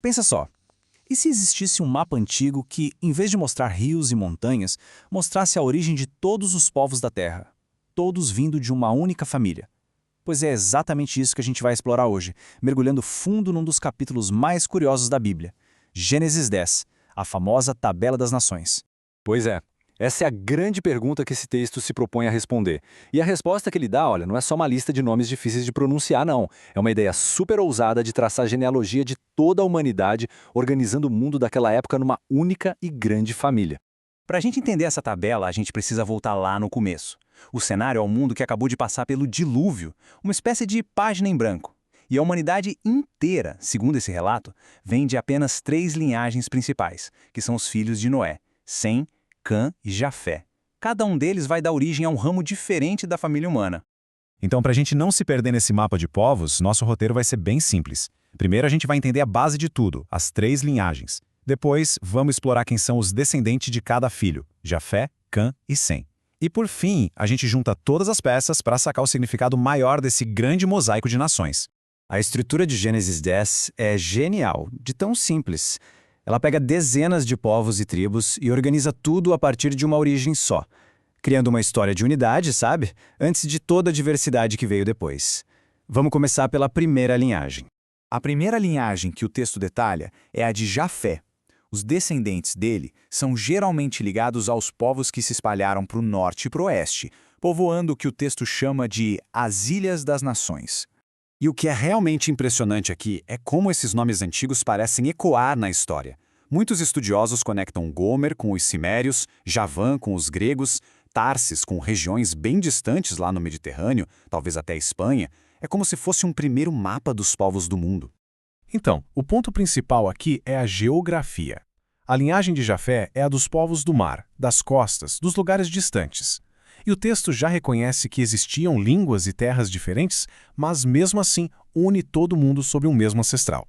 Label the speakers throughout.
Speaker 1: Pensa só, e se existisse um mapa antigo que, em vez de mostrar rios e montanhas, mostrasse a origem de todos os povos da Terra, todos vindo de uma única família? Pois é exatamente isso que a gente vai explorar hoje, mergulhando fundo num dos capítulos mais curiosos da Bíblia, Gênesis 10, a famosa Tabela das Nações.
Speaker 2: Pois é, essa é a grande pergunta que esse texto se propõe a responder. E a resposta que ele dá, olha, não é só uma lista de nomes difíceis de pronunciar, não. É uma ideia super ousada de traçar a genealogia de toda a humanidade, organizando o mundo daquela época numa única e grande família.
Speaker 1: Para a gente entender essa tabela, a gente precisa voltar lá no começo. O cenário é um mundo que acabou de passar pelo dilúvio, uma espécie de página em branco. E a humanidade inteira, segundo esse relato, vem de apenas 3 linhagens principais, que são os filhos de Noé, Sem, Cã e Jafé. Cada um deles vai dar origem a um ramo diferente da família humana.
Speaker 3: Então, para a gente não se perder nesse mapa de povos, nosso roteiro vai ser bem simples. Primeiro, a gente vai entender a base de tudo, as 3 linhagens. Depois, vamos explorar quem são os descendentes de cada filho, Jafé, Cã e Sem. E por fim, a gente junta todas as peças para sacar o significado maior desse grande mosaico de nações.
Speaker 4: A estrutura de Gênesis 10 é genial, de tão simples. Ela pega dezenas de povos e tribos e organiza tudo a partir de uma origem só, criando uma história de unidade, sabe? Antes de toda a diversidade que veio depois. Vamos começar pela primeira linhagem.
Speaker 5: A primeira linhagem que o texto detalha é a de Jafé. Os descendentes dele são geralmente ligados aos povos que se espalharam para o norte e para o oeste, povoando o que o texto chama de as Ilhas das Nações.
Speaker 4: E o que é realmente impressionante aqui é como esses nomes antigos parecem ecoar na história. Muitos estudiosos conectam Gomer com os Cimérios, Javã com os gregos, Tarsis com regiões bem distantes lá no Mediterrâneo, talvez até a Espanha. É como se fosse um primeiro mapa dos povos do mundo.
Speaker 3: Então, o ponto principal aqui é a geografia. A linhagem de Jafé é a dos povos do mar, das costas, dos lugares distantes. E o texto já reconhece que existiam línguas e terras diferentes, mas mesmo assim une todo mundo sobre um mesmo ancestral.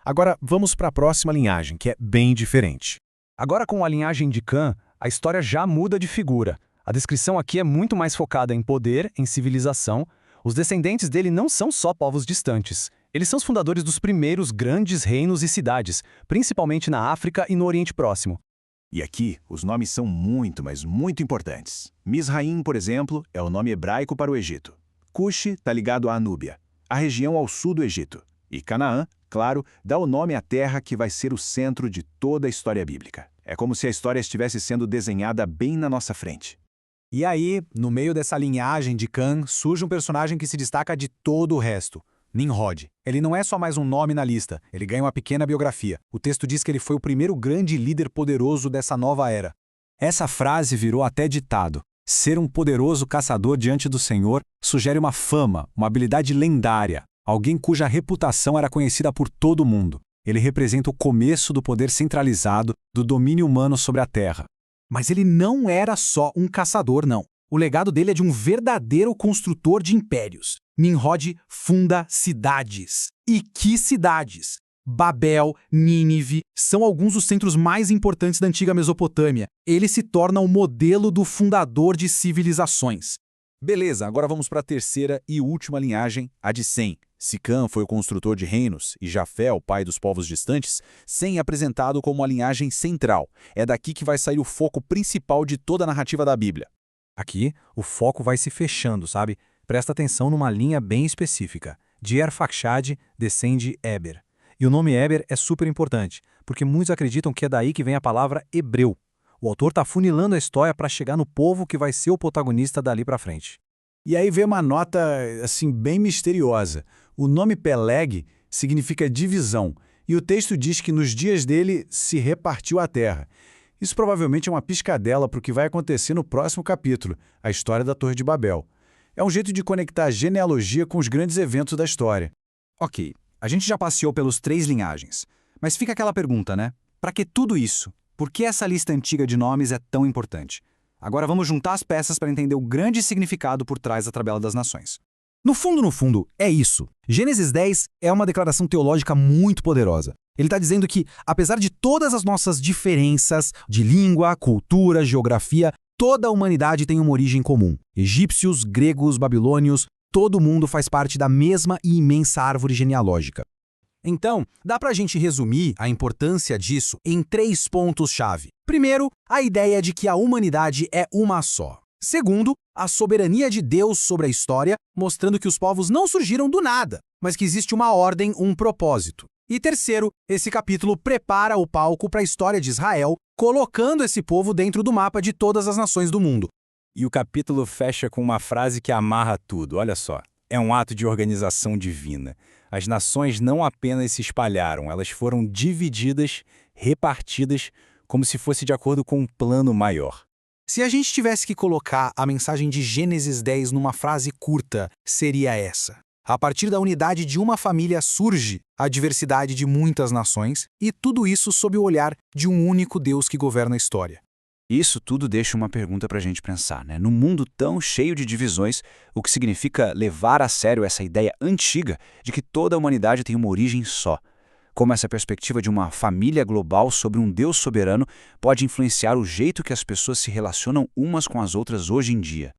Speaker 3: Agora vamos para a próxima linhagem, que é bem diferente.
Speaker 6: Agora com a linhagem de Cã, a história já muda de figura. A descrição aqui é muito mais focada em poder, em civilização. Os descendentes dele não são só povos distantes. Eles são os fundadores dos primeiros grandes reinos e cidades, principalmente na África e no Oriente Próximo.
Speaker 5: E aqui, os nomes são muito, mas muito importantes. Misraim, por exemplo, é o nome hebraico para o Egito. Cuxi está ligado à Anúbia, a região ao sul do Egito. E Canaã, claro, dá o nome à terra que vai ser o centro de toda a história bíblica. É como se a história estivesse sendo desenhada bem na nossa frente.
Speaker 7: E aí, no meio dessa linhagem de Cã, surge um personagem que se destaca de todo o resto. Nimrod. Ele não é só mais um nome na lista, ele ganha uma pequena biografia. O texto diz que ele foi o primeiro grande líder poderoso dessa nova era.
Speaker 4: Essa frase virou até ditado. Ser um poderoso caçador diante do Senhor sugere uma fama, uma habilidade lendária, alguém cuja reputação era conhecida por todo mundo. Ele representa o começo do poder centralizado, do domínio humano sobre a terra.
Speaker 7: Mas ele não era só um caçador, não. O legado dele é de um verdadeiro construtor de impérios. Nimrod funda cidades. E que cidades! Babel, Nínive, são alguns dos centros mais importantes da antiga Mesopotâmia. Ele se torna o modelo do fundador de civilizações.
Speaker 5: Beleza, agora vamos para a terceira e última linhagem, a de Sem. Se Cã foi o construtor de reinos e Jafé o pai dos povos distantes, Sem é apresentado como a linhagem central. É daqui que vai sair o foco principal de toda a narrativa da Bíblia.
Speaker 6: Aqui, o foco vai se fechando, sabe? Presta atenção numa linha bem específica. De Arfaxad descende Eber. E o nome Eber é super importante, porque muitos acreditam que é daí que vem a palavra hebreu. O autor está funilando a história para chegar no povo que vai ser o protagonista dali para frente.
Speaker 4: E aí vem uma nota, assim, bem misteriosa. O nome Peleg significa divisão, e o texto diz que nos dias dele se repartiu a terra. Isso provavelmente é uma piscadela para o que vai acontecer no próximo capítulo, a história da Torre de Babel. É um jeito de conectar a genealogia com os grandes eventos da história.
Speaker 1: Ok, a gente já passeou pelos 3 linhagens. Mas fica aquela pergunta, né? Para que tudo isso? Por que essa lista antiga de nomes é tão importante? Agora vamos juntar as peças para entender o grande significado por trás da Tabela das Nações.
Speaker 7: No fundo, é isso. Gênesis 10 é uma declaração teológica muito poderosa. Ele está dizendo que, apesar de todas as nossas diferenças de língua, cultura, geografia, toda a humanidade tem uma origem comum. Egípcios, gregos, babilônios, todo mundo faz parte da mesma e imensa árvore genealógica. Então, dá pra gente resumir a importância disso em 3 pontos-chave. Primeiro, a ideia de que a humanidade é uma só. Segundo, a soberania de Deus sobre a história, mostrando que os povos não surgiram do nada, mas que existe uma ordem, um propósito. E terceiro, esse capítulo prepara o palco para a história de Israel, colocando esse povo dentro do mapa de todas as nações do mundo.
Speaker 1: E o capítulo fecha com uma frase que amarra tudo, olha só. É um ato de organização divina. As nações não apenas se espalharam, elas foram divididas, repartidas, como se fosse de acordo com um plano maior.
Speaker 7: Se a gente tivesse que colocar a mensagem de Gênesis 10 numa frase curta, seria essa. A partir da unidade de uma família surge a diversidade de muitas nações, e tudo isso sob o olhar de um único Deus que governa a história.
Speaker 1: Isso tudo deixa uma pergunta para a gente pensar, né? Num mundo tão cheio de divisões, o que significa levar a sério essa ideia antiga de que toda a humanidade tem uma origem só? Como essa perspectiva de uma família global sobre um Deus soberano pode influenciar o jeito que as pessoas se relacionam umas com as outras hoje em dia?